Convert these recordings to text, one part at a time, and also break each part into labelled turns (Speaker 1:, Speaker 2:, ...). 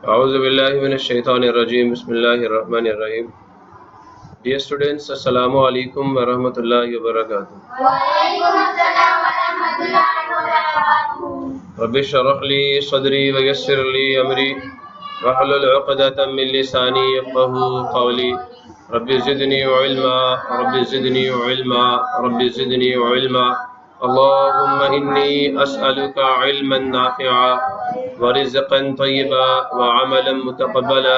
Speaker 1: A'udhu billahi minash shaitanir rajim. Bismillahir rahmanir rahim. Dear students, assalamu alaikum wa rahmatullahi wa barakatuh.
Speaker 2: Waalaikum assalam wa rahmatullahi wa barakatuh.
Speaker 1: Rabbi shrah li sadri wa yassir li amri wahlul 'uqdatam min lisani yafqahu qawli. Rabbi zidni ilma, Rabbi zidni ilma, Rabbi zidni ilma. Allahumma inni as'aluka ilman nafi'a wa rizqan tayyiba wa 'amalan mutaqabbala.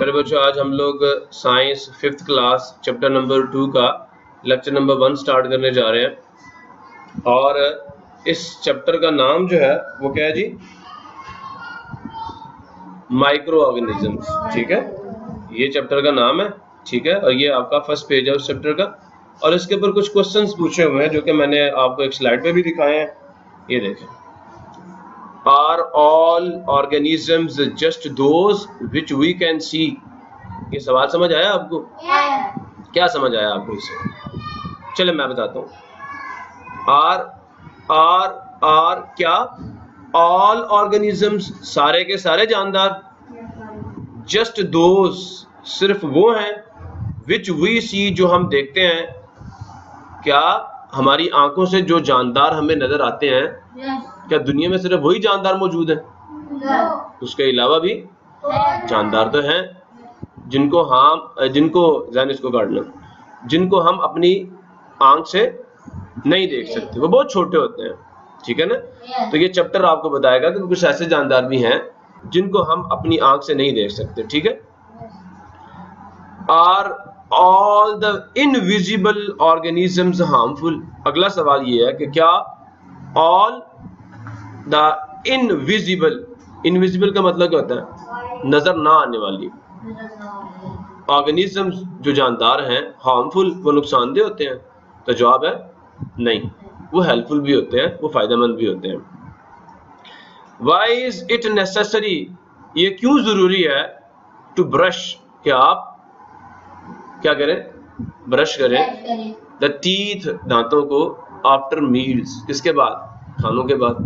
Speaker 1: मेरे बच्चों, आज हम लोग science 5th class chapter number 2 का lecture number 1 start करने जा रहे हैं। और इस चैप्टर का नाम जो है वो क्या है जी? Micro organisms. ठीक है, ये चैप्टर का नाम है। ठीक है, और ये आपका फर्स्ट पेज है उस चैप्टर का। और इसके ऊपर कुछ क्वेश्चंस पूछे हुए हैं जो कि मैंने आपको एक स्लाइड पे भी दिखाए हैं। ये देखें, are all organisms just those which we can see. ये सवाल समझ आया आपको? क्या समझ आया आपको इससे? चले मैं बताता हूँ। आर क्या? ऑल ऑर्गेनिजम्स, सारे के सारे जानदार। जस्ट दोज, सिर्फ वो हैं। विच वी सी, जो हम देखते हैं। क्या हमारी आंखों से जो जानदार हमें नजर आते हैं, क्या दुनिया में सिर्फ वही जानदार मौजूद हैं? उसके अलावा भी जानदार तो हैं जिनको जिनको हम अपनी आंख से नहीं देख सकते, वो बहुत छोटे होते हैं। ठीक है ना? तो ये चैप्टर आपको बताएगा कि कुछ ऐसे जानदार भी हैं जिनको हम अपनी आंख से नहीं देख सकते। ठीक है। Are all the invisible organisms harmful? अगला सवाल ये है कि क्या ऑल द इनविजिबल का मतलब क्या होता है? नजर ना आने वाली ऑर्गेनिजम्स जो जानदार हैं, हार्मफुल, वो नुकसानदेह होते हैं? तो जवाब है नहीं, वो हेल्पफुल भी होते हैं, वो फायदेमंद भी होते हैं। Why is it necessary? ये क्यों जरूरी है? टू ब्रश, कि आप क्या करें? ब्रश करें। द टीथ, दांतों को। आफ्टर मील्स, किसके बाद? खानों के बाद।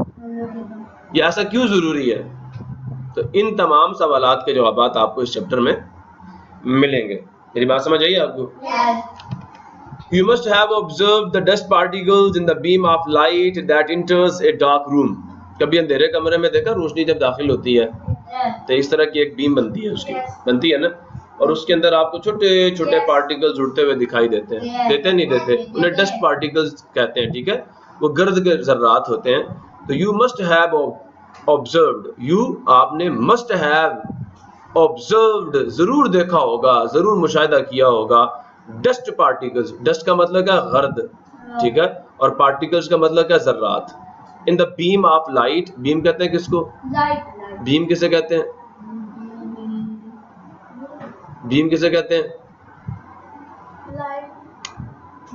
Speaker 1: ये ऐसा क्यों जरूरी है? तो इन तमाम सवालात के जवाब आपको इस चैप्टर में मिलेंगे। मेरी बात समझ आई आपको? You must have observed the dust particles in the beam of light that enters a dark room. कभी अंधेरे कमरे में देखा रोशनी जब दाखिल होती है तो इस तरह की एक बीम बनती है ना, और उसके अंदर आपको छोटे छोटे पार्टिकल्स उड़ते हुए दिखाई देते हैं। देते नहीं देते? उन्हें डस्ट पार्टिकल्स कहते हैं। ठीक है, वो गर्द के जर्रात होते हैं। तो यू मस्ट हैव ऑब्जर्व्ड, आपने मस्ट हैव ऑब्जर्व्ड, जरूर देखा होगा, जरूर मुशाहिदा किया होगा। डस्ट पार्टिकल्स, डस्ट का मतलब क्या? गर्द। ठीक है, और पार्टिकल्स का मतलब क्या? जर्रात। In the beam of light, beam कहते हैं किसको? बीम किसे कहते हैं? बीम किसे कहते हैं?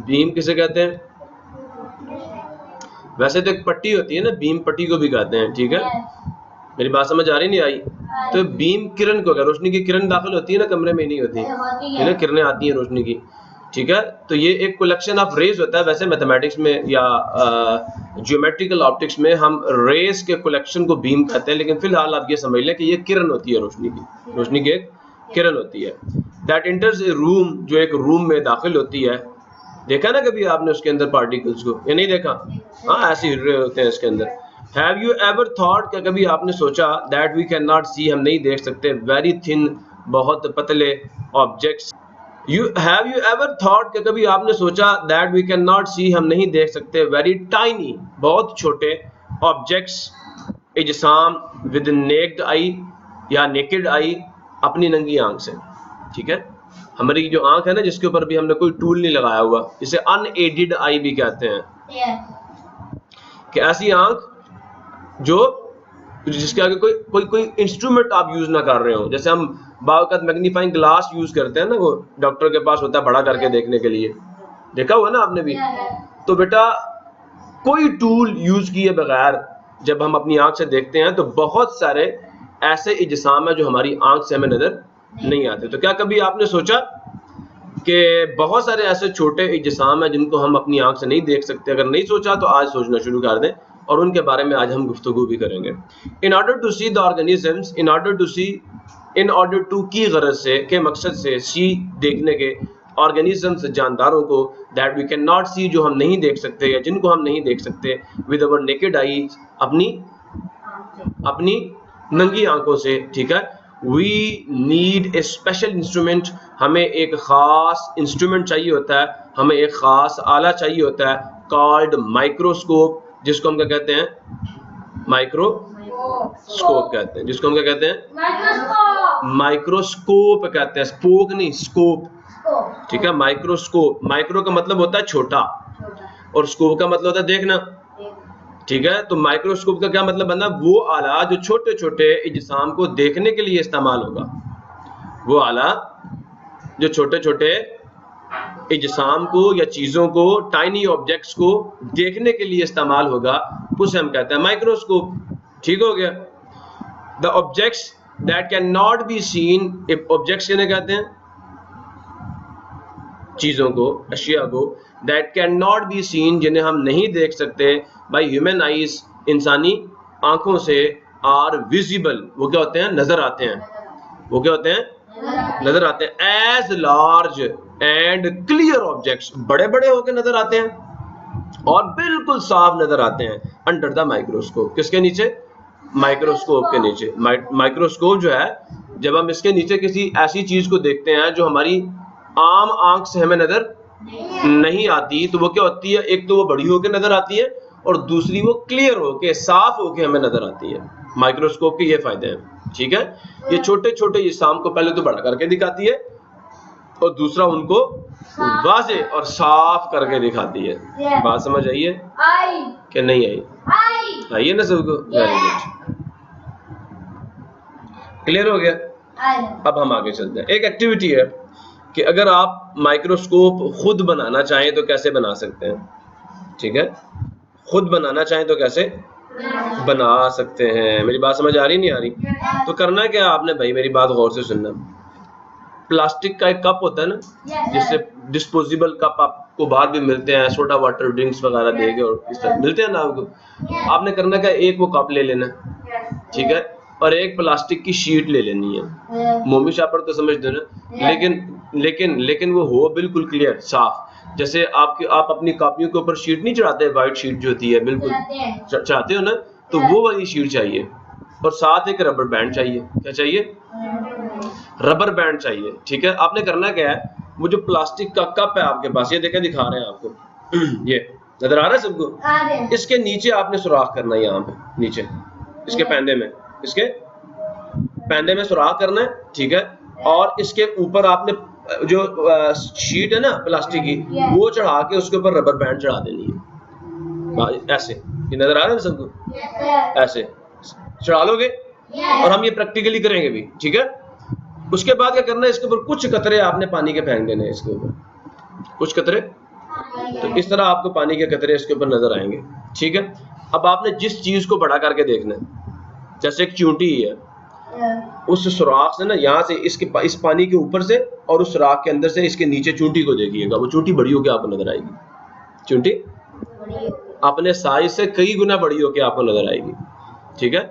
Speaker 1: बीम किसे कहते हैं? वैसे तो एक पट्टी होती है ना, बीम पट्टी को भी कहते हैं। ठीक है, मेरी बात समझ आ रही नहीं आई? तो बीम किरण को क्या? रोशनी की किरण दाखिल होती है ना कमरे में, नहीं होती है ना, किरणें आती हैं रोशनी की। ठीक है, तो ये एक कलेक्शन ऑफ रेज होता है। वैसे मैथमेटिक्स में या ज्योमेट्रिकल ऑप्टिक्स में हम रेज के कलेक्शन को बीम कहते हैं, लेकिन फिलहाल आप ये समझ लें कि ये किरण होती है रोशनी की। रोशनी की एक किरण होती है। दैट एंटर्स ए रूम, जो एक रूम में दाखिल होती है। देखा ना कभी आपने उसके अंदर पार्टिकल्स को, या नहीं देखा? हाँ, ऐसे हिल रहे होते हैं इसके अंदर। हैव यू एवर थॉट, क्या कभी आपने सोचा? दैट वी कैन नॉट सी, हम नहीं देख सकते। वेरी थिन, बहुत पतले objects. Have you ever thought, क्या कभी आपने सोचा? दैट वी कैन नॉट सी, हम नहीं देख सकते। वेरी टाइनी, बहुत छोटे ऑब्जेक्ट्स, इजसाम, विद नेक्ड आई या नेकेड आई, अपनी नंगी आंख से। ठीक है, हमारी जो आंख है ना, जिसके ऊपर भी हमने कोई टूल नहीं लगाया हुआ, इसे अनएडेड आई भी कहते हैं। कि ऐसी आंख जिसके आगे कोई इंस्ट्रूमेंट आप यूज ना कर रहे हो। जैसे हम बावकात मैग्नीफाइंग ग्लास यूज करते हैं ना, वो डॉक्टर के पास होता है बड़ा करके देखने के लिए, देखा हुआ ना आपने भी। तो बेटा कोई टूल यूज किए बगैर जब हम अपनी आंख से देखते हैं तो बहुत सारे ऐसे इजसाम है जो हमारी आंख से हमें नजर नहीं आते। तो क्या कभी आपने सोचा कि बहुत सारे ऐसे छोटे इज्साम हैं जिनको हम अपनी आंख से नहीं देख सकते? अगर नहीं सोचा तो आज सोचना शुरू कर दें, और उनके बारे में आज हम गुफ्तगू भी करेंगे। In order to see the organisms, in order to की गरज से, के मकसद से, सी देखने के, ऑर्गेनिजम्स जानदारों को, दैट वी कैन नॉट सी जो हम नहीं देख सकते या जिनको हम नहीं देख सकते, विद अवर नेकेड आईज अपनी नंगी आंखों से, ठीक है। We need a special instrument, हमें एक खास इंस्ट्रूमेंट चाहिए होता है, हमें एक खास आला चाहिए होता है, कॉल्ड माइक्रोस्कोप, जिसको हम क्या कहते हैं? माइक्रोस्कोप कहते हैं। जिसको हम क्या कहते हैं? माइक्रोस्कोप कहते हैं, स्पोक नहीं, स्कोप, ठीक है। माइक्रोस्कोप, माइक्रो का मतलब होता है छोटा और स्कोप का मतलब होता है देखना, ठीक है। तो माइक्रोस्कोप का क्या मतलब बनना? वो आला जो छोटे छोटे इज्साम को देखने के लिए इस्तेमाल होगा, वो आला जो छोटे छोटे इज्साम को या चीजों को, टाइनी ऑब्जेक्ट्स को देखने के लिए इस्तेमाल होगा, उसे हम कहते हैं माइक्रोस्कोप, ठीक हो गया। The objects that can not be seen, objects किन्हें कहते हैं? चीजों को, अशिया को, that can not be seen, जिन्हें हम नहीं देख सकते, बाय ह्यूमन आईज, इंसानी आंखों से, आर विजिबल, वो क्या होते हैं? नजर आते हैं। वो क्या होते हैं? नजर आते हैं। As large and clear objects, बड़े बड़े होकर नजर आते हैं और बिल्कुल साफ नजर आते हैं, अंडर द माइक्रोस्कोप। किसके नीचे? माइक्रोस्कोप के नीचे। माइक्रोस्कोप जो है, जब हम इसके नीचे किसी ऐसी चीज को देखते हैं जो हमारी आम आंख से हमें नजर नहीं आती, तो वो क्या होती है? एक तो वो बड़ी होकर नजर आती है और दूसरी वो क्लियर होके, साफ होके हमें नजर आती है। माइक्रोस्कोप के ये फायदे हैं, ठीक है। ये छोटे छोटे इज्साम को पहले तो बड़ा करके दिखाती है और दूसरा उनको वाज़े और साफ करके दिखाती है। बात समझ आई है कि नहीं आई? आइए ना सबको, वेरी गुड, क्लियर हो गया। अब हम आगे चलते हैं। एक एक्टिविटी है कि अगर आप माइक्रोस्कोप खुद बनाना चाहें तो कैसे बना सकते हैं, ठीक है। खुद बनाना चाहें तो कैसे बना सकते हैं। मेरी बात समझ आ रही नहीं आ रही? तो करना क्या आपने भाई, मेरी बात गौर से सुनना। प्लास्टिक का एक कप होता है ना, जिससे डिस्पोजेबल कप आपको बाहर भी मिलते हैं, सोडा वाटर ड्रिंक्स वगैरह देके और इस तरह मिलते हैं ना आपको। आपने करना क्या, एक वो कप ले लेना, ठीक है, और एक प्लास्टिक की शीट ले लेनी है। मोमी शापर तो समझ दो ना, लेकिन वो हो बिल्कुल क्लियर, साफ। जैसे आप अपनी कॉपियों के ऊपर शीट नहीं चढ़ाते, व्हाइट शीट जो होती है, बिल्कुल चढ़ाते हो ना, तो वो वाली शीट चाहिए। और साथ एक रबर बैंड चाहिए। क्या चाहिए? रबर बैंड चाहिए, ठीक है। आपने करना क्या है, वो जो प्लास्टिक का कप है आपके पास, ये देखें, दिखा रहे हैं आपको, ये नजर आ रहा है सबको? इसके नीचे आपने सुराख करना है, यहाँ पे नीचे इसके पैंदे में, इसके पैंदे में सुराख करना है, ठीक है। और इसके ऊपर आपने जो शीट है ना प्लास्टिक की, वो चढ़ा के उसके ऊपर रबर बैंड चढ़ा देनी है, ऐसे। ये नजर आ रहा है सबको? ऐसे चढ़ा लोगे और हम ये प्रैक्टिकली करेंगे भी, ठीक है। उसके बाद क्या करना है, इसके ऊपर कुछ कतरे आपने पानी के फेंक देने हैं, इसके ऊपर कुछ कतरे। तो इस तरह आपको पानी के कतरे इसके ऊपर नजर आएंगे, ठीक है। अब आपने जिस चीज को बड़ा करके देखना है, जैसे एक चूंटी है, उस सुराख से ना, यहाँ से इस पानी के ऊपर से और उस सुराख के अंदर से इसके नीचे चूंटी को देखिएगा, वो चूंटी बड़ी होकर आपको नजर आएगी। चूंटी अपने साइज से कई गुना बड़ी होकर आपको नजर आएगी, ठीक है।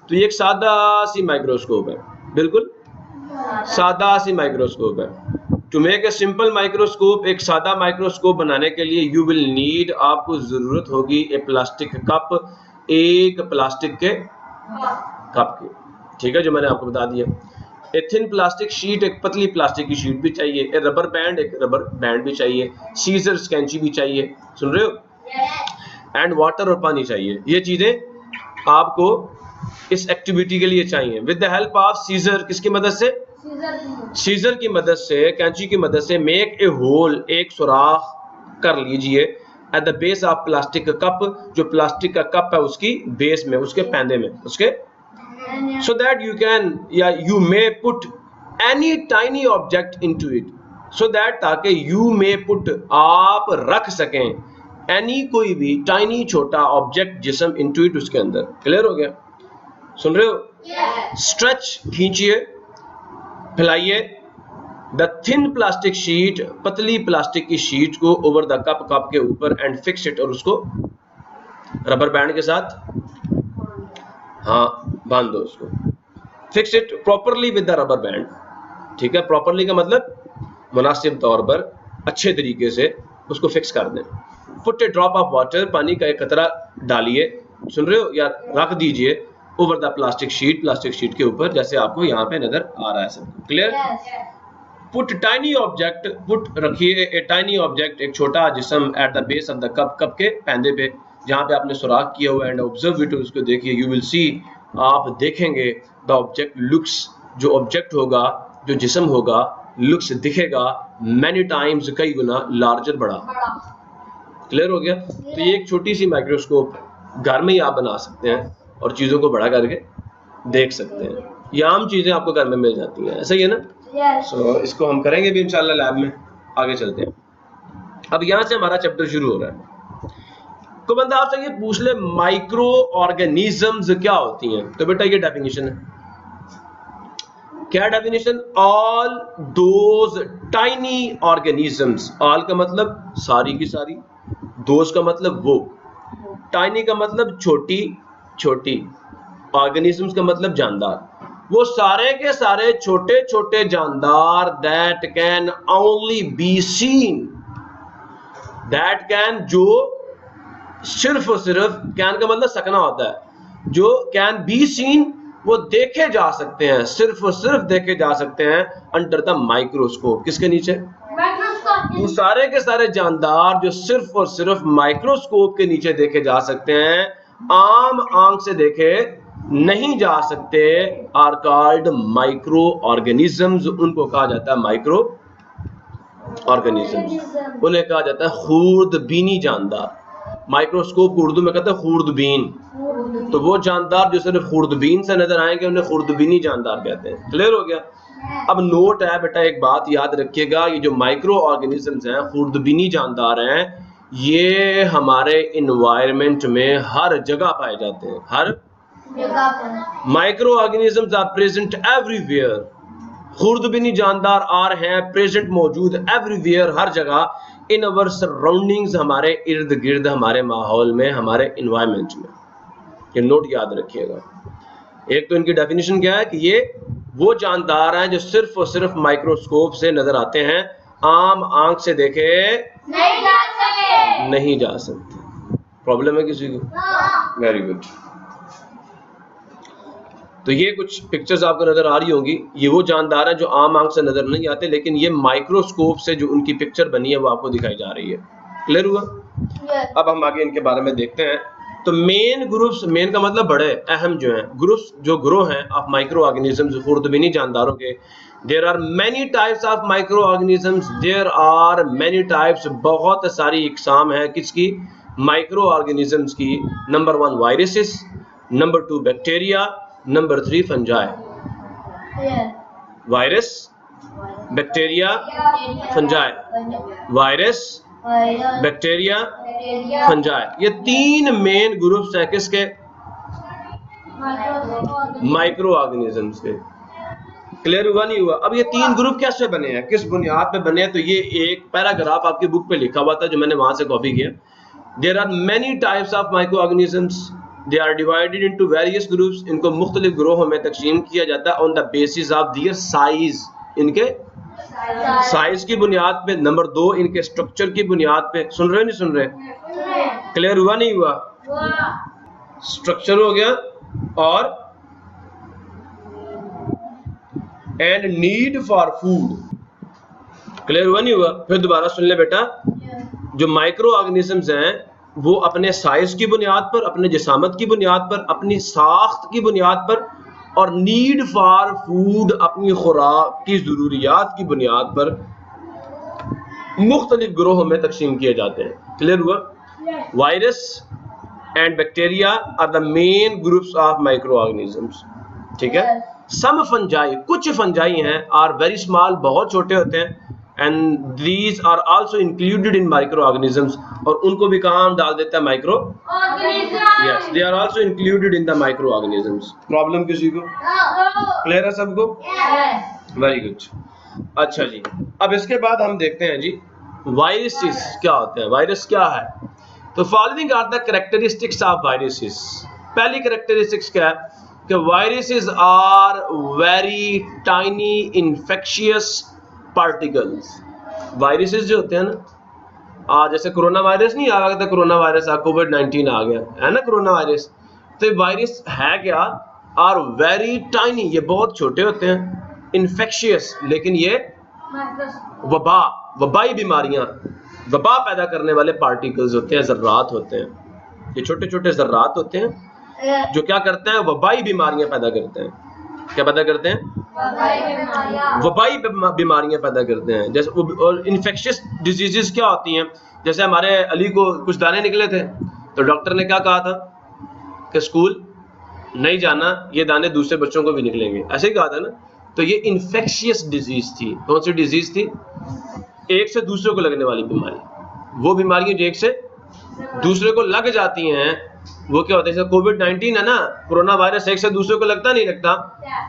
Speaker 1: तो ये एक सादा सी माइक्रोस्कोप है, बिल्कुल सादा सी माइक्रोस्कोप है। To make a simple microscope, एक सादा माइक्रोस्कोप बनाने के लिए यू विल नीड, आपको जरूरत होगी ए प्लास्टिक कप, एक प्लास्टिक के कप की, ठीक है, जो मैंने आपको बता दिया। ए थिन प्लास्टिक शीट, एक पतली प्लास्टिक की शीट भी चाहिए। ए रबर बैंड, एक रबर बैंड भी चाहिए। सीजर्स, कैंची भी चाहिए, सुन रहे हो। एंड वाटर, और पानी चाहिए। ये चीजें आपको इस एक्टिविटी के लिए चाहिए। With the help of scissor, किसकी मदद से? सीजर की मदद से, कैंची की मदद से, मेक ए होल, एक सुराख कर लीजिए at the base of plastic cup, जो प्लास्टिक का कप है उसकी बेस में, उसके पैंदे में, उसके, so that you can, या you may put any tiny object into it, so that, ताकि you may put, आप रख सकें, any, कोई भी, tiny, छोटा ऑब्जेक्ट, जिस्म, into it, उसके अंदर। क्लियर हो गया? सुन रहे हो? स्ट्रेच, खींचिए, फैलाइए द थिन प्लास्टिक शीट, पतली प्लास्टिक की शीट को ओवर द कप, कप के ऊपर, एंड फिक्स इट, और उसको रबर बैंड के साथ हाँ बांध दो उसको। Fix it properly with the rubber band, ठीक है। प्रॉपरली का मतलब मुनासिब तौर पर अच्छे तरीके से उसको फिक्स कर दें। Put A drop of water, पानी का एक कतरा डालिए, सुन रहे हो, या रख दीजिए over the plastic sheet, plastic sheet के ऊपर, जैसे आपको यहाँ पे नजर आ रहा है सबको, clear. Put tiny object, put रखिए ए टाइनी ऑब्जेक्ट, एक छोटा जिस्म, at the base of the cup, cup के पैंदे पे, जहाँ पे आपने सुराख किया हुआ, एंड ऑब्जर्व इट, उसको देखिए। यू विल सी, आप देखेंगे, द ऑब्जेक्ट लुक्स, जो ऑब्जेक्ट होगा, जो जिस्म होगा, लुक्स दिखेगा, मैनी टाइम्स, कई गुना, लार्जर, बड़ा। क्लियर हो गया। तो ये एक छोटी सी माइक्रोस्कोप घर में ही आप बना सकते हैं और चीजों को बड़ा करके देख सकते हैं। ये आम चीजें आपको घर में मिल जाती हैं, ऐसा ही है ना। सो इसको हम करेंगे भी इंशाल्लाह लैब में। आगे चलते हैं। अब यहाँ से हमारा चैप्टर शुरू हो रहा है। तो बंदा आपसे ये पूछ ले माइक्रो ऑर्गेनिजम्स क्या होती हैं, तो बेटा ये डेफिनेशन है। क्या definition? All those tiny organisms, all का मतलब सारी की सारी, दोज का मतलब वो, टाइनी का मतलब छोटी छोटी, ऑर्गेनिजम्स का मतलब जानदार, वो सारे के सारे छोटे छोटे जानदार, that can only be seen, that can, जो सिर्फ और सिर्फ, कैन का मतलब सकना होता है, जो कैन बी सीन, वो देखे जा सकते हैं, सिर्फ और सिर्फ देखे जा सकते हैं, अंडर द माइक्रोस्कोप, किसके नीचे? वो सारे के सारे जानदार जो सिर्फ और सिर्फ माइक्रोस्कोप के नीचे देखे जा सकते हैं, आम आंख से देखे नहीं जा सकते, आर कॉल्ड माइक्रो ऑर्गेनिजम्स, उनको कहा जाता है माइक्रो ऑर्गेनिजम्स, उन्हें कहा जाता है खूर्दबीनी जानदार। माइक्रोस्कोप उर्दू में कहते हैं खूर्दबीन, तो वो जानदार जो सिर्फ खूर्दबीन से नजर आएंगे उन्हें खूर्दबीनी जानदार कहते हैं। क्लियर हो गया। अब नोट है बेटा, एक बात याद रखिएगा, ये जो माइक्रो ऑर्गेनिजम्स हैं, खूर्दबीनी जानदार हैं, ये हमारे इन्वायरमेंट में हर जगह पाए जाते हैं, हर जगह। Micro organisms are present everywhere, खूर्दबीनी जानदार आर हैं प्रेजेंट, मौजूद एवरीवेयर, हर जगह, इन अवर सराउंडिंग्स, हमारे इर्द गिर्द, हमारे माहौल में, हमारे इन्वायरमेंट में। ये नोट याद रखिएगा। एक तो इनकी डेफिनेशन क्या है कि ये वो जानदार हैं जो सिर्फ और सिर्फ माइक्रोस्कोप से नजर आते हैं, आम आंख से देखे नहीं जा सकते। प्रॉब्लम है किसी को? Very good. तो ये कुछ पिक्चर्स आपको नजर आ रही होंगी, ये वो जानदार हैं जो आम आंख से नजर नहीं आते, लेकिन ये माइक्रोस्कोप से जो उनकी पिक्चर बनी है वो आपको दिखाई जा रही है। क्लियर हुआ? अब हम आगे इनके बारे में देखते हैं। तो मेन ग्रुप्स, मेन का मतलब बड़े अहम जो हैं ग्रुप्स, जो ग्रोह हैं ऑफ माइक्रो ऑर्गेनिजम्स, खूर्दबीनी जानदारों के, there are many types of micro organisms, there are many types, बहुत सारी इकसाम है किसकी? माइक्रो ऑर्गेनिजम्स की। Number 1 viruses, number 2 bacteria, number 3 fungi. Virus, bacteria, fungi, virus, bacteria, fungi, ये तीन मेन ग्रुप्स हैं किसके? माइक्रो ऑर्गेनिजम्स के। क्लियर हुआ नहीं हुआ? अब ये तीन ग्रुप कैसे बने हैं, किस बुनियाद पे बने हैं? तो ये एक पैराग्राफ आपकी बुक पे लिखा हुआ था जो मैंने वहां से कॉपी किया। There are many types of micro organisms, they are divided into various groups, इनको मुख्तलिफ ग्रोहों में तकसीम किया जाता है on the basis of their size, इनके साइज की बुनियाद पे। नंबर 2 इनके स्ट्रक्चर की बुनियाद पे। सुन रहे नहीं सुन रहे? क्लियर हुआ नहीं हुआ? स्ट्रक्चर हो गया, और and need for food. Clear हुआ नहीं हुआ? फिर दोबारा सुन ले बेटा, जो माइक्रो ऑर्गेनिजम्स हैं वो अपने साइज की बुनियाद पर, अपने जिसामत की बुनियाद पर, अपनी साख्त की बुनियाद पर, और नीड फॉर फूड, अपनी खुराक की ज़रूरियात की बुनियाद पर मुख्तलिफ ग्रोहों में तकसीम किए जाते हैं। क्लियर हुआ? Virus and bacteria are the main groups of micro organisms. ठीक है। सम फंजाई, कुछ फंजाई हैं, आर वेरी स्मॉल, बहुत छोटे होते हैं, and these are also included in micro organisms, और उनको भी कहाँ डाल देता है? Micro organisms. Yes, they are also included in the micro organisms. Problem किसी को? क्लियर है सबको? Very good. अच्छा जी, अब इसके बाद हम देखते हैं जी वायरसेस क्या होते हैं। वायरस क्या है? तो following are the characteristics of viruses. पहली कैरेक्टरिस्टिक्स क्या है कि viruses are very tiny infectious particles. Viruses जो होते हैं ना, जैसे कोरोना वायरस नहीं आ गया था, कोरोना वायरस कोविड-19 आ गया है ना, कोरोना वायरस। तो वायरस है क्या? आर वेरी टाइनी, ये बहुत छोटे होते हैं, इन्फेक्शियस, लेकिन ये वबाई बीमारियां, वबा पैदा करने वाले पार्टिकल्स होते हैं, जर्रात होते हैं। ये छोटे छोटे जर्रात होते हैं जो क्या करते हैं? वबाई बीमारियां पैदा करते हैं। क्या पैदा करते हैं? वबाई बीमारियां पैदा करते हैं। जैसे और इन्फेक्शियस डिजीजेस क्या होती हैं? जैसे हमारे अली को कुछ दाने निकले थे, तो डॉक्टर ने क्या कहा था कि स्कूल नहीं जाना, ये दाने दूसरे बच्चों को भी निकलेंगे, ऐसे ही कहा था ना। तो ये इन्फेक्शियस डिजीज थी। कौन सी डिजीज थी? एक से दूसरे को लगने वाली बीमारी। वो बीमारियां जो एक से दूसरे को लग जाती हैं वो क्या होता है? जैसे कोविड-19 है ना, कोरोना वायरस, एक से दूसरे को लगता नहीं लगता।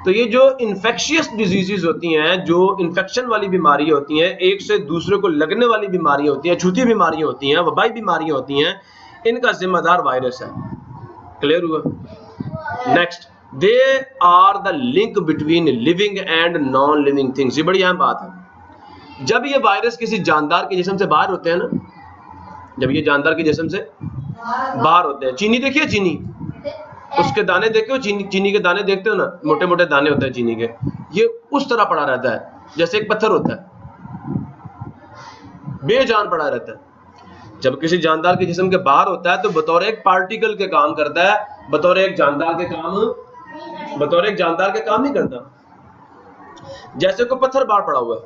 Speaker 1: तो ये जो इन्फेक्शियस डिजीजेस होती हैं, जो इन्फेक्शन वाली बीमारी होती हैं, एक से दूसरे को लगने वाली बीमारी होती हैं, छूती बीमारियां होती हैं, वबाई बीमारियां होती हैं, इनका जिम्मेदार वायरस है। क्लियर हुआ? Next, they are the link between living and non living things. ये बड़ी अहम बात है। जब ये वायरस किसी जानदार के जिस्म से बाहर होते हैं ना, जब ये जानदार के जिस्म से बाहर होते हैं, चीनी देखिए, चीनी, उसके दाने देखे हो, चीनी के दाने देखते हो ना, मोटे मोटे दाने होते हैं चीनी के, ये उस तरह पड़ा रहता है जैसे एक पत्थर होता है, बेजान पड़ा रहता है। जब किसी जानदार के जिस्म के बाहर होता है तो बतौर एक पार्टिकल के काम करता है, बतौर एक जानदार के काम नहीं करता। जैसे कोई पत्थर बाहर पड़ा हुआ है,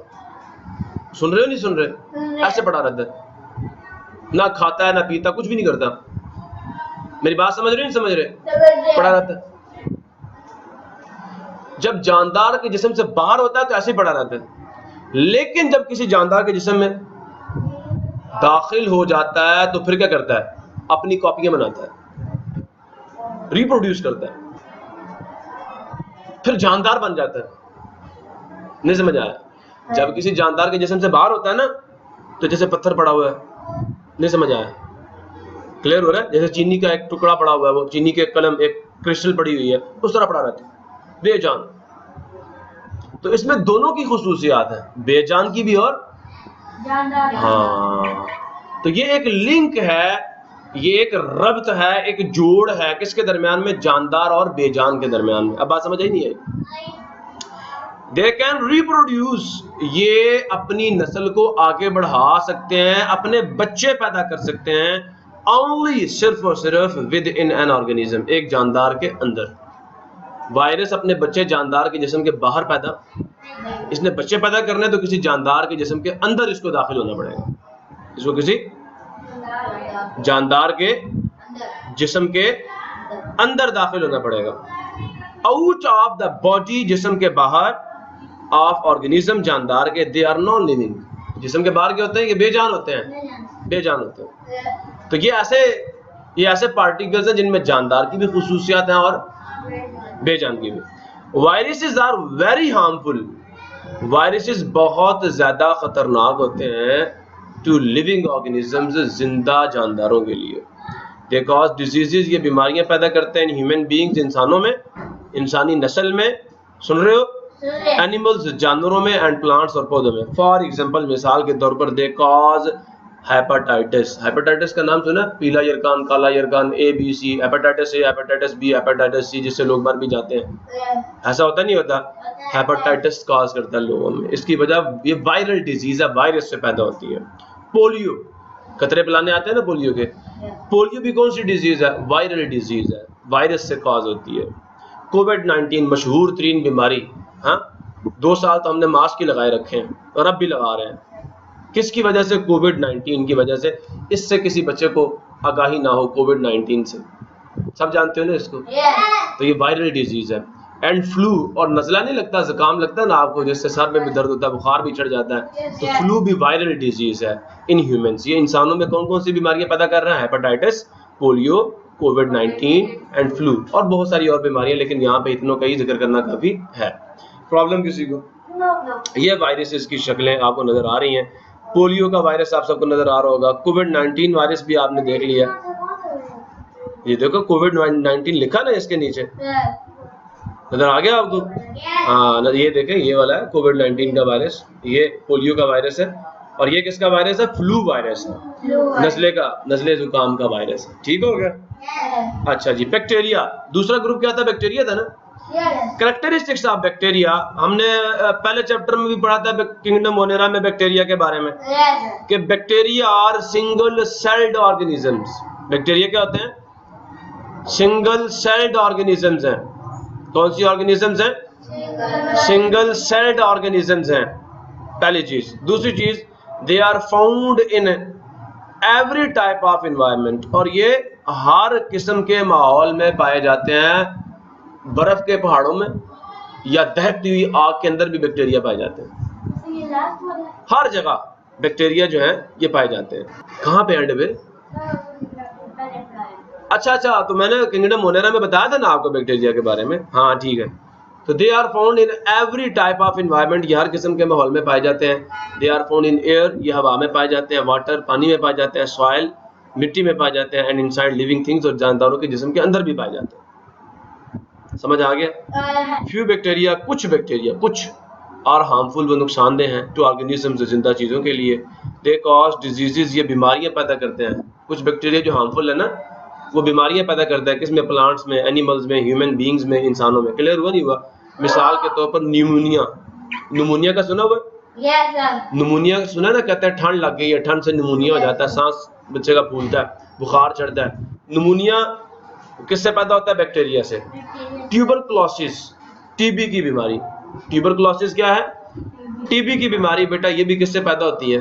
Speaker 1: सुन रहे हो नहीं सुन रहे? ऐसे पड़ा रहता है, ना खाता है ना पीता, कुछ भी नहीं करता। मेरी बात समझ रहे हो नहीं समझ रहे? पड़ा रहता है। जब जानदार के जिस्म से बाहर होता है तो ऐसे ही पड़ा रहता है। लेकिन जब किसी जानदार के जिस्म में दाखिल हो जाता है तो फिर क्या करता है? अपनी कॉपियां बनाता है, रिप्रोड्यूस करता है, फिर जानदार बन जाता है। नहीं समझ आया? जब किसी जानदार के जिस्म से बाहर होता है ना, तो जैसे पत्थर पड़ा हुआ है। नहीं समझ आया? क्लियर हो रहा है? जैसे चीनी का एक टुकड़ा पड़ा हुआ है, वो चीनी के कलम, एक क्रिस्टल पड़ी हुई है, उस तरह पड़ा रहता है, बेजान। तो इसमें दोनों की खुसूसियात है, बेजान की भी और हाँ। तो ये एक लिंक है, ये एक रब्त है, एक जोड़ है, किसके दरमियान में? जानदार और बेजान के दरमियान में। अब बात समझ आई नहीं आई? दे कैन रिप्रोड्यूस, ये अपनी नस्ल को आगे बढ़ा सकते हैं, अपने बच्चे पैदा कर सकते हैं, ओनली, सिर्फ और सिर्फ विद इन एन ऑर्गेनिज्म, एक जानदार के अंदर। वायरस अपने बच्चे जानदार के जिस्म के बाहर पैदा, इसने बच्चे पैदा करने तो किसी जानदार के जिस्म के अंदर इसको दाखिल होना पड़ेगा, इसको किसी जानदार के जिस्म के अंदर दाखिल होना पड़ेगा। आउट ऑफ द बॉडी, जिस्म के बाहर, ऑफ ऑर्गेनिज्म, जानदार के, दे आर नॉन लिविंग। जिस्म के बाहर क्या होते हैं? ये बेजान होते हैं, बेजान होते हैं। तो ये ऐसे पार्टिकल्स हैं जिनमें जानदार की भी खुसूसियात हैं और बेजान की भी। Viruses are very harmful, viruses बहुत ज्यादा खतरनाक होते हैं टू लिविंग ऑर्गेनिजम्स, जिंदा जानदारों के लिए। दे कॉज डिजीजेस, ये बीमारियां पैदा करते हैं ह्यूमन बीइंग्स, इंसानों में, इंसानी नस्ल में, सुन रहे हो? एनिमल्स, जानवरों में, एंड प्लांट्स, और पौधों में। फॉर एग्जांपल, मिसाल के तौर पर, दे कॉज हेपेटाइटिस। हेपेटाइटिस का नाम सुना? पीला यरकान, काला यरकान, ABC, hepatitis A, hepatitis B, hepatitis C, जिससे लोग मर भी जाते हैं। ऐसा होता नहीं होता? हेपेटाइटिस कॉज करता है लोगों में। इसकी वजह ये वायरल डिजीज है, वायरस से पैदा होती है। पोलियो, कतरे पिलाने आते हैं ना पोलियो के, पोलियो भी कौन सी डिजीज है? वायरल डिजीज है, वायरस से कॉज होती है। कोविड-19 मशहूर तरीन बीमारी, हाँ, 2 साल तो हमने मास्क ही लगाए रखे हैं और अब भी लगा रहे हैं। किसकी वजह से? कोविड-19 की वजह से। इससे किसी बच्चे को आगाही ना हो कोविड-19 से, सब जानते हो ना इसको। तो ये वायरल डिजीज है। एंड फ्लू, और नज़ला नहीं लगता, जुकाम लगता है ना आपको, जिससे सर में भी दर्द होता है, बुखार भी चढ़ जाता है, तो फ्लू भी वायरल डिजीज है इन ह्यूमंस। ये इंसानों में कौन कौन सी बीमारियां पैदा कर रहा है? Hepatitis, polio, covid and flu, और बहुत सारी और बीमारियां, लेकिन यहाँ पे इतनों का ही जिक्र करना काफी है। प्रॉब्लम किसी को? ये वायरसेस की शक्लें आपको नजर आ रही हैं। पोलियो का वायरस आप सबको नजर आ रहा होगा, कोविड-19 वायरस भी आपने देख लिया। ये देखो कोविड-19 लिखा ना इसके नीचे, नजर आ गया आपको? हाँ, ये देखें, ये वाला है कोविड-19 का वायरस, ये पोलियो का वायरस है, और ये किसका वायरस है? फ्लू वायरस है, नज़ले जुकाम का वायरस है। ठीक हो गया? अच्छा जी, बैक्टीरिया, दूसरा ग्रुप क्या था? बैक्टीरिया था ना। कैरेक्टरिस्टिक्स ऑफ बैक्टीरिया हमने पहले चैप्टर में भी पढ़ा था किंगडम मोनेरा में बैक्टीरिया के बारे में, कि bacteria are single celled organisms. Bacteria क्या होते हैं? सिंगल सेल्ड ऑर्गेनिजम्स हैं। कौन सी ऑर्गेनिजम्स हैं? सिंगल सेल्ड ऑर्गेनिजम्स हैं, पहली चीज। दूसरी चीज, they are found in every type of environment, और ये हर किस्म के माहौल में पाए जाते हैं। बर्फ के पहाड़ों में या दहकती हुई आग के अंदर भी बैक्टीरिया पाए जाते हैं। हर जगह बैक्टीरिया जो है ये पाए जाते हैं। कहाँ पे एंड पे? अच्छा, तो मैंने किंगडम मोनेरा में बताया था ना आपको बैक्टीरिया के बारे में। हाँ ठीक है। तो they are found in every type of environment, ये हर किस्म के माहौल में पाए जाते हैं। They are found in air, ये हवा में पाए जाते हैं। वाटर, पानी में पाए जाते हैं। सॉइल, मिट्टी में पाए जाते हैं। एंड इनसाइड लिविंग थिंग्स, और जानदारों के जिस्म के अंदर भी पाए जाते हैं। समझ आ गया? फ्यू बैक्टीरिया, कुछ और हार्मफुल, वो नुकसानदेह हैं टू ऑर्गेनिजम्स, जिंदा चीज़ों के लिए। दे कॉज डिजीजेस, ये बीमारियां पैदा करते हैं। कुछ बैक्टीरिया जो हार्मफुल है ना, वो बीमारियां पैदा करता है। किसमें? प्लांट्स में, एनिमल्स में, ह्यूमन बीइंग्स में, इंसानों में। क्लियर हुआ नहीं हुआ? मिसाल के तौर पर न्यूमोनिया का सुना हुआ? न्यूमोनिया सुना ना, कहते हैं ठंड लग गई है, ठंड से न्यूमोनिया हो जाता है, सांस बच्चे का फूलता है, बुखार चढ़ता है। न्यूमोनिया किससे पैदा होता है? बैक्टीरिया से। ट्यूबरकुलोसिस, टीबी की बीमारी। ट्यूबरकुलोसिस क्या है? टीबी की बीमारी। बेटा ये भी किससे पैदा होती है?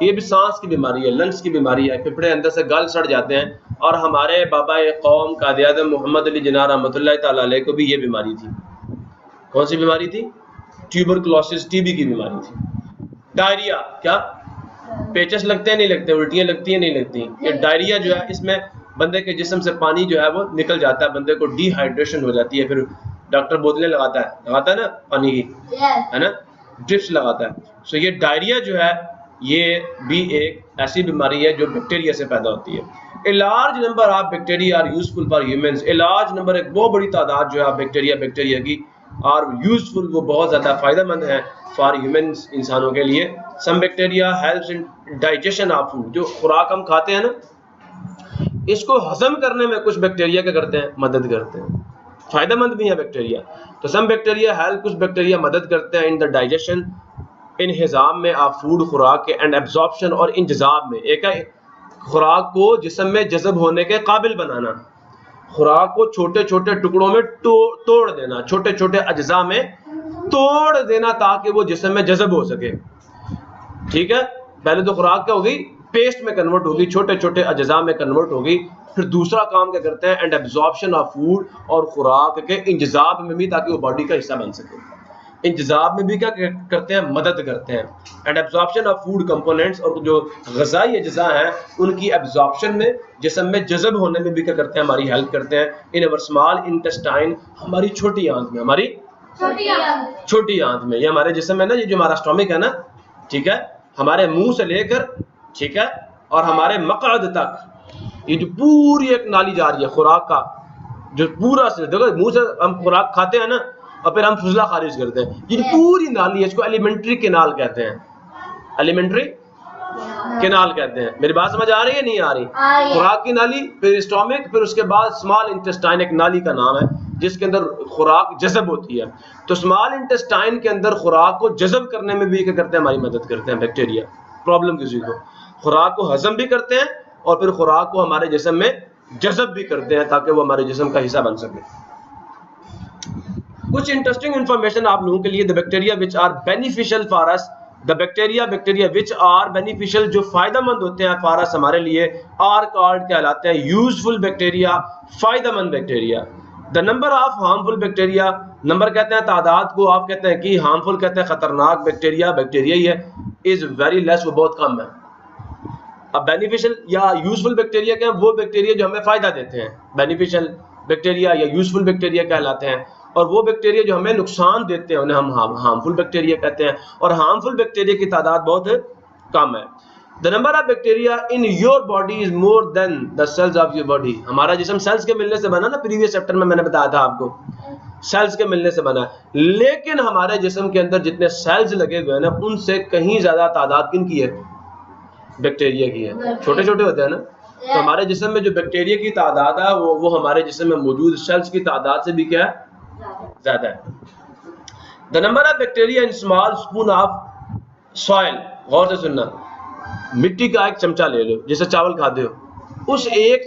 Speaker 1: ये भी सांस की बीमारी है, लंग्स की बीमारी है। फेफड़े अंदर से गल सड़ जाते हैं। और हमारे बाबा कौम कायद आज़म मोहम्मद अली जिन्ना रहमतुल्लाह तआला अलैह को भी ये बीमारी थी। कौन सी बीमारी थी? ट्यूबरकुलोसिस, टीबी की बीमारी थी। डायरिया, क्या पेचस लगते हैं नहीं लगते? उल्टियां लगती हैं नहीं लगती? ये डायरिया जो है, इसमें बंदे के जिस्म से पानी जो है वो निकल जाता है, बंदे को डिहाइड्रेशन हो जाती है। फिर डॉक्टर बोतलें लगाता है ना पानी की, है ना, ड्रिप्स लगाता है। सो ये डायरिया जो है ये भी एक ऐसी बीमारी है जो बैक्टीरिया से पैदा होती है। A large number of bacteria are useful for humans. A large number, एक बहुत बड़ी तादाद जो है बैक्टीरिया की आर यूजफुल, वो बहुत ज़्यादा फ़ायदेमंद है फॉर ह्यूमंस, इंसानों के लिए। Some bacteria helps in digestion of food. जो खुराक हम खाते हैं ना, इसको हजम करने में कुछ बैक्टीरिया क्या करते हैं? मदद करते हैं। फायदेमंद भी है बैक्टीरिया। तो सम बैक्टीरिया हेल्प, कुछ बैक्टीरिया मदद करते हैं इन द डाइजेशन, इंहिजाम में आप फूड, खुराक के, एंड एब्जॉर्प्शन, और इंतजाम में। एक है खुराक को जिस्म में जज़ब होने के काबिल बनाना, खुराक को छोटे छोटे टुकड़ों में तोड़ देना, छोटे छोटे अज्जा में तोड़ देना, ताकि वो जिस्म में जज़ब हो सके। ठीक है, पहले तो खुराक क्या होगी? पेस्ट में कन्वर्ट होगी, छोटे छोटे अज्जा में कन्वर्ट होगी। फिर दूसरा काम क्या करते हैं? एंड एब्जॉर्प्शन ऑफ फूड, और खुराक के इंतजाम में भी, ताकि वो बॉडी का हिस्सा बन सके। इंतजाम में भी क्या करते हैं? मदद करते हैं। And absorption of food components, और जो ग़िज़ाई अज्जा हैं उनकी एब्जॉर्प्शन में, जिस्म में जज़ब होने में भी क्या करते हैं? हमारी हेल्प करते हैं। इन अवर स्मॉल इंटेस्टाइन, हमारी छोटी आंत में, हमारी छोटी आंत में, ये हमारे जिस्म है ना, ये जो हमारा स्टोमिक है ना, ठीक है, हमारे मुंह से लेकर, ठीक है, और हमारे मक़अद तक, ये जो पूरी एक नाली जा रही है खुराक का, जो पूरा से देखो, मुंह से हम खुराक खाते हैं ना, और फिर हम फुजला खारिज करते हैं, ये पूरी नाली है, इसको एलिमेंट्री कैनाल कहते हैं। एलिमेंट्री कैनाल कहते हैं। मेरी बात समझ आ रही है नहीं आ रही? खुराक की नाली, फिर स्टोमिक, फिर उसके बाद स्मॉल इंटेस्टाइन, एक नाली का नाम है जिसके अंदर खुराक जज़ब होती है। तो स्मॉल इंटेस्टाइन के अंदर खुराक को जज़ब करने में भी क्या करते हैं? हमारी मदद करते हैं बैक्टीरिया। प्रॉब्लम किसी को, खुराक को हजम भी करते हैं और फिर खुराक को हमारे जिस्म में जज़ब भी करते हैं, ताकि वो हमारे जिस्म का हिस्सा बन सके। कुछ इंटरेस्टिंग इंफॉर्मेशन आप लोगों के लिए। The bacteria which are beneficial for us, the bacteria which are beneficial, जो फायदेमंद होते हैं फॉर अस, हमारे लिए, आर कॉल्ड कहलाते हैं यूजफुल बैक्टीरिया, फायदेमंद bacteria. The number of harmful bacteria, number कहते हैं तादाद को, आप कहते हैं कि हार्मफुल कहते हैं खतरनाक बैक्टीरिया ही है, इज वेरी लेस, वो बहुत कम है। अब बेनिफिशियल या यूजफुल बैक्टीरिया क्या है? वो बैक्टीरिया जो हमें फायदा देते हैं, बेनिफिशियल बैक्टीरिया या यूजफुल बैक्टीरिया कहलाते हैं। और वो बैक्टीरिया जो हमें नुकसान देते हैं उन्हें हम हार्मफुल बैक्टीरिया कहते हैं, और हार्मफुल बैक्टीरिया की तादाद बहुत कम है। The number of bacteria in your body is more than the cells of your body. हमारा जिस्म सेल्स के मिलने से बना ना, प्रीवियस चैप्टर में मैंने बताया था आपको, सेल्स के मिलने से बना है, लेकिन हमारे जिस्म के अंदर जितने सेल्स लगे हुए हैं ना, उनसे कहीं ज्यादा तादाद किन की है? बैक्टीरिया की है। छोटे छोटे होते हैं ना, तो हमारे जिस्म में जो बैक्टीरिया की तादाद है वो हमारे जिस्म में मौजूद सेल्स की तादाद से भी क्या है? ज्यादा है। The number of bacteria in small spoon of soil, गौर से सुनना, मिट्टी का एक चमचा ले लो, जैसे चावल खाते हो, उस एक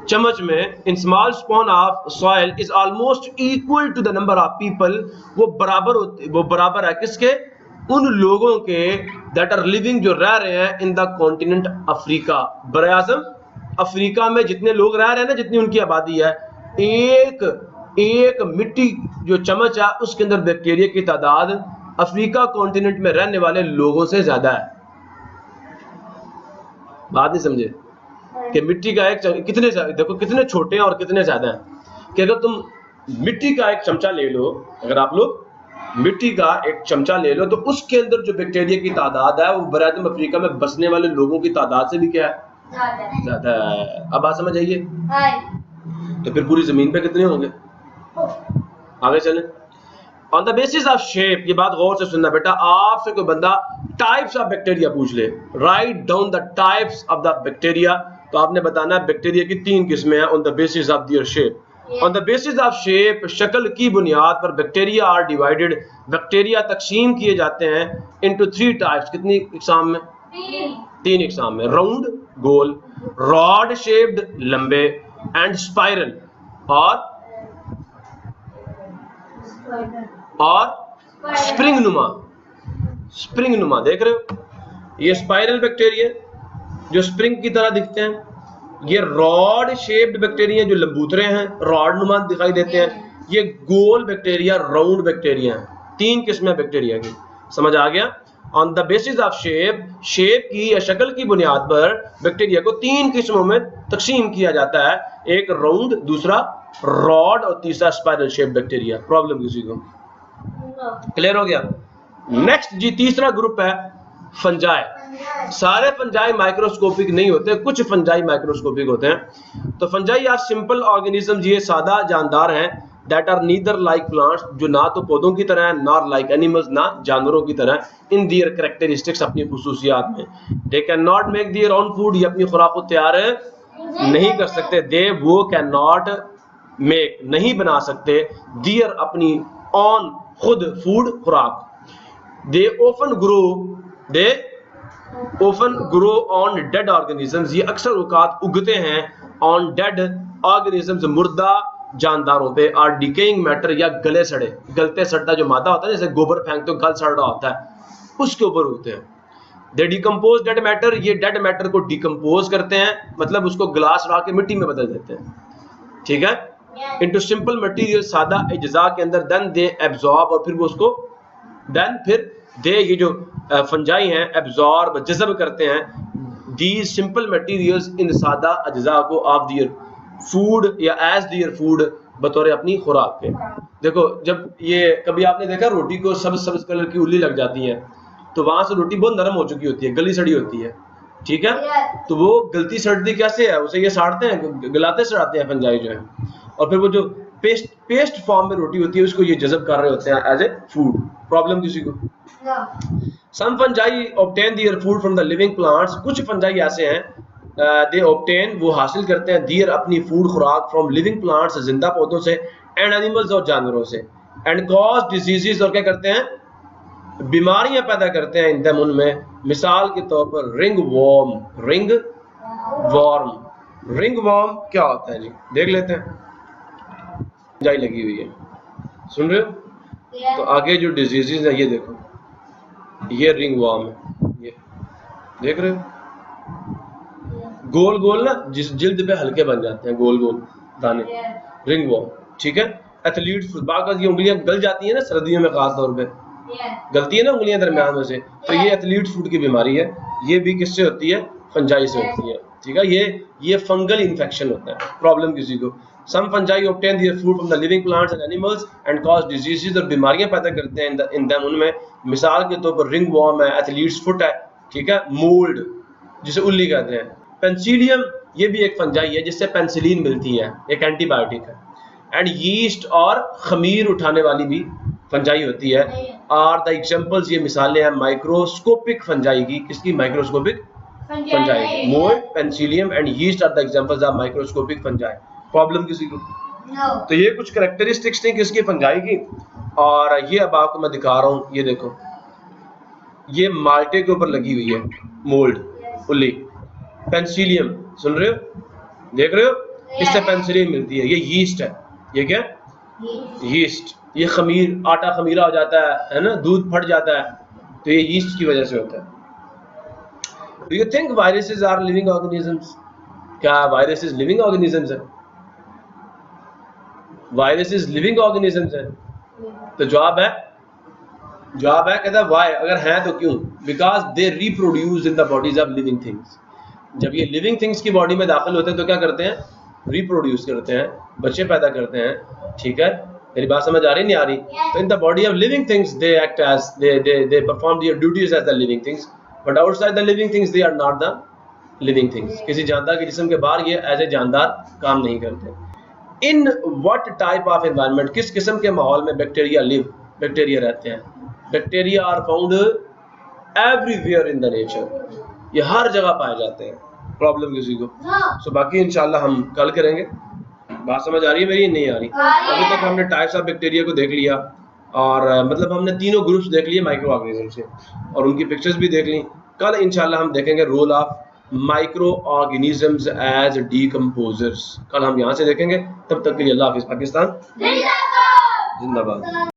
Speaker 1: चम्मच में in small spoon of soil is almost equal to the number of people, वो बराबर है किसके? उन लोगों के दैट आर लिविंग, जो रह रहे हैं इन द कॉन्टिनेंट अफ्रीका, बरे आज़म अफ्रीका में जितने लोग रह रहे हैं ना, जितनी उनकी आबादी है, एक मिट्टी जो चम्मच है उसके अंदर बैक्टीरिया की तादाद अफ्रीका कॉन्टिनेंट में रहने वाले लोगों से ज्यादा है। बात नहीं समझे कि मिट्टी का एक कितने, देखो कितने छोटे हैं और कितने ज्यादा हैं, कि अगर तुम मिट्टी का एक चमचा ले लो, अगर आप लोग मिट्टी का एक चमचा ले लो, तो उसके अंदर जो बैक्टीरिया की तादाद है वो बरादम अफ्रीका में बसने वाले लोगों की तादाद से भी क्या है? ज्यादा है। अब बात समझ आइए? तो फिर पूरी जमीन पे कितने होंगे? आगे चलें। On the basis of shape, ये बात गौर से सुनना बेटा, आपसे कोई बंदा टाइप्स ऑफ बैक्टीरिया पूछ ले, write down the types of the bacteria, तो आपने बताना है बैक्टीरिया की 3 किस्में हैं on the basis of their shape. On the basis of shape, शक्ल की बुनियाद पर बैक्टीरिया आर डिवाइडेड, बैक्टीरिया तकसीम किए जाते हैं इनटू 3 टाइप्स, कितनी इकसाम में? 3 इकसाम में, राउंड गोल, रॉड शेप्ड लंबे, एंड स्पाइरल और स्प्रिंग नुमा। देख रहे हो, ये स्पाइरल बैक्टीरिया जो स्प्रिंग की तरह दिखते हैं, ये रॉड शेप्ड बैक्टीरिया जो लंबूतरे हैं, रॉड नुमा दिखाई देते हैं, ये गोल बैक्टीरिया, राउंड बैक्टीरिया हैं। 3 किस्में बैक्टीरिया की, समझ आ गया? On the basis of shape की या शक्ल की बुनियाद पर बैक्टीरिया को 3 किस्मों में तकसीम किया जाता है, एक राउंड, दूसरा रॉड और तीसरा स्पाइरल शेप बैक्टीरिया। प्रॉब्लम किसी को? क्लियर हो गया? नेक्स्ट जी, तीसरा ग्रुप है फंजाई। सारे फंजाई माइक्रोस्कोपिक नहीं होते, कुछ फंजाई माइक्रोस्कोपिक होते हैं। तो फंजाई आर सिंपल ऑर्गेनिज्म, ये सादा जानदार हैं, that are neither like plants, जो ना तो पौधों की तरह है, नॉर लाइक एनिमल्स, ना जानवरों की तरह, इन दियर कैरेक्टरिस्टिक्स, अपनी खुसूसियात में। They can not make their own food, ये अपनी खुराक को तैयार नहीं कर सकते। दे, वो, कैन नॉट मेक, नहीं बना सकते, दियर, अपनी, ऑन, खुद, फूड, खुराक। They often grow on dead organisms, ये अक्सर औकात उगते हैं ऑन डेड ऑर्गेनिजम्स, मुर्दा जानदारों पे, और डिकेइंग मैटर, या गलते सड़ता जो मादा होता है, जैसे गोबर फेंकते हो गल सड़ रहा होता है, उसके ऊपर होते हैं। दे डिकम्पोज डेड मैटर, ये डेड मैटर को डिकम्पोज करते हैं, मतलब उसको ग्लास उड़ा के मिट्टी में बदल देते हैं, ठीक है, इनटू सिंपल मटेरियल, सादा अज्जा के अंदर। देन दे एब्जॉर्ब, और फिर वो उसको फिर दे, ये जो फंजाई हैं, एब्जॉर्ब, जज़ब करते हैं, दीज सिंपल मटेरियल्स, इन सादा अज्जा को, ऑफ दियर फूड, या एज दियर फूड, बतौर अपनी खुराक के। देखो, जब ये कभी आपने देखा रोटी को सब्ज कलर की उल्ली लग जाती है, तो वहां से रोटी बहुत नरम हो चुकी होती है, गली सड़ी होती है, ठीक है, तो वो गलती सड़ती कैसे है, उसे ये साड़ते हैं, गलाते सड़ाते हैं फंजाई जो है, और फिर वो जो पेस्ट फॉर्म में रोटी होती है उसको ये जज़ब कर रहे होते हैं एज ए फूड। प्रॉब्लम किसी को? Some fungi obtain their food from the living plants, कुछ फंजाई ऐसे हैं, दे ऑब्टेन, वो हासिल करते हैं, देयर, अपनी फूड, खुराक, फ्रॉम लिविंग प्लांट्स, जिंदा पौधों से, एंड एनिमल्स, और जानवरों से, एंड कॉज डिजीजेस, और क्या करते हैं? बीमारियां पैदा करते हैं इन दम, उनमें। मिसाल के तौर पर रिंग वॉर्म क्या होता है जी, देख लेते हैं। फंजाई लगी हुई है, सुन रहे हो? तो आगे जो डिजीजेस है, ये देखो, ये रिंग वॉर्म है, ये देख रहे हो, गोल गोल ना, जिस जिल्द पे हल्के बन जाते हैं, गोल गोल दाने, रिंग वॉर्म, ठीक है। एथलीट्स, बाकाज, ये उंगलियां गल जाती है ना सर्दियों में, खास तौर पे गलती है ना उंगलियां दरमियान में से, तो ये एथलीट्स फूड की बीमारी है, ये भी किससे होती है? फंजाई से होती है, ठीक है। ये फंगल इन्फेक्शन होता है। प्रॉब्लम किसी को? Some fungi obtain their food from the living plants and animals and cause diseases, और बीमारियां पैदा करते हैं in them उनमें। मिसाल के तौर पर रिंग वॉर्म है, एथलीट्स फुट है, ठीक है, मोल्ड जिसे उल्ली कहते हैं। पेंसिलियम ये भी एक फंजाई है जिससे पेंसिलिन मिलती है, एक एंटीबायोटिक है। एंड यीस्ट और खमीर उठाने वाली भी फंजाई होती है। और द एग्जांपल्स, ये मिसालें हैं माइक्रोस्कोपिक फंजाई की। किसकी? माइक्रोस्कोपिक फंजाई की। Mould, penicillium and yeast are the examples of microscopic fungi. Problem किसी को? तो ये कुछ कैरेक्टरिस्टिक्स थी किसकी? फंजाई की। और ये अब आपको मैं दिखा रहा हूँ, ये देखो, ये माल्टे के ऊपर लगी हुई है मोल्ड, उल्ली। पेंसिलियम, सुन रहे हो, देख रहे हो, इससे पेंसिलिन मिलती है। ये यीस्ट है, ये क्या? यीस्ट। ये खमीर, आटा खमीरा हो जाता है ना, दूध फट जाता है, तो ये यीस्ट की वजह से होता है। Do you think viruses are living organisms? क्या वायरसेस लिविंग ऑर्गेनिजम्स है? वायरसेस लिविंग ऑर्गेनिजम्स है? तो जवाब है कहता है वाई, अगर हैं तो क्यों? Because they reproduce in the bodies of living things. जब ये लिविंग थिंग्स की बॉडी में दाखिल होते हैं तो क्या करते हैं? रिप्रोड्यूस करते हैं, बच्चे पैदा करते हैं, ठीक है। मेरी बात समझ आ रही नहीं आ रही? तो in the body of living things they act as they perform their duties as the living things, but outside the living things they are not the living things. किसी जानदार के जिस्म के बाहर ये एज ए जानदार काम नहीं करते। In what type of environment, किस किस्म के माहौल में बैक्टीरिया बैक्टीरिया रहते हैं? Bacteria are found everywhere in the nature, ये हर जगह पाए जाते हैं। प्रॉब्लम किसी को? सो बाकी इंशाल्लाह हम कल करेंगे। बात समझ आ रही है मेरी? नहीं आ रही? अभी तक हमने टाइप्स ऑफ बैक्टीरिया को देख लिया, और मतलब हमने तीनों ग्रुप्स देख लिए माइक्रो ऑर्गेनिज्म से, और उनकी पिक्चर्स भी देख ली। कल इंशाल्लाह हम देखेंगे role of micro organisms as decomposers. कल हम यहाँ से देखेंगे। तब तक के लिए अल्लाह हाफिज। पाकिस्तान जिंदाबाद।